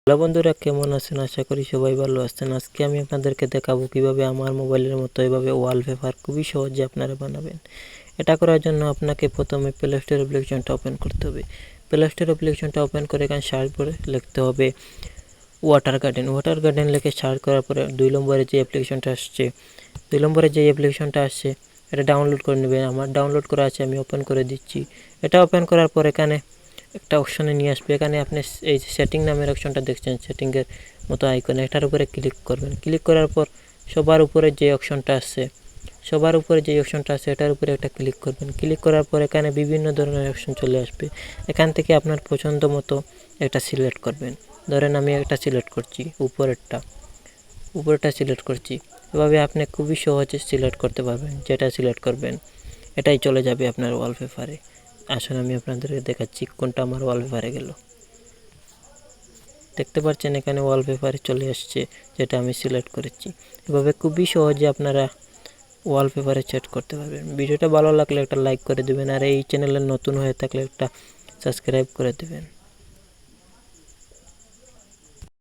Hello বন্ধুরা, কেমন আছেন? আশা করি সবাই ভালো আছেন। আজকে আমি আপনাদেরকে দেখাবো কিভাবে আমার মোবাইলের মতো এভাবে ওয়ালপেপার খুবই সহজে আপনারা বানাবেন। এটা করার জন্য আপনাকে প্রথমে প্লে স্টোর অ্যাপ্লিকেশনটা ওপেন করতে হবে। প্লে স্টোর অ্যাপ্লিকেশনটা ওপেন করে এখানে সার্চ করে লিখতে হবে ওয়াটার গার্ডেন লিখে সার্চ করার পরে 2 নম্বরে যে অ্যাপ্লিকেশনটা আসছে এটা ডাউনলোড করে নেবেন। আমার ডাউনলোড করা আছে, আমি ওপেন করে দিচ্ছি। এটা ওপেন করার পর এখানে একটা অপশনে নিয়ে আসবে। এখানে আপনি এই যে সেটিং নামের অপশনটা দেখছেন, সেটিংয়ের মতো আইকন, এটার উপরে ক্লিক করবেন। ক্লিক করার পর সবার উপরে যে অপশনটা আছে এটার উপরে একটা ক্লিক করবেন। ক্লিক করার পর এখানে বিভিন্ন ধরনের অপশন চলে আসবে। এখান থেকে আপনার পছন্দ মতো একটা সিলেক্ট করবেন। ধরেন আমি একটা সিলেক্ট করছি, উপরেরটা সিলেক্ট করছি। এভাবে আপনি খুবই সহজে সিলেক্ট করতে পারবেন। যেটা সিলেক্ট করবেন এটাই চলে যাবে আপনার ওয়ালপেপারে। আসলে আমি আপনাদেরকে দেখাচ্ছি কোনটা আমার ওয়ালপেপারে গেল। দেখতে পাচ্ছেন এখানে ওয়ালপেপারে চলে আসছে যেটা আমি সিলেক্ট করেছি। এভাবে খুবই সহজে আপনারা ওয়ালপেপারে সেট করতে পারবেন। ভিডিওটা ভালো লাগলে একটা লাইক করে দেবেন, আর এই চ্যানেলে নতুন হয়ে থাকলে একটা সাবস্ক্রাইব করে দেবেন।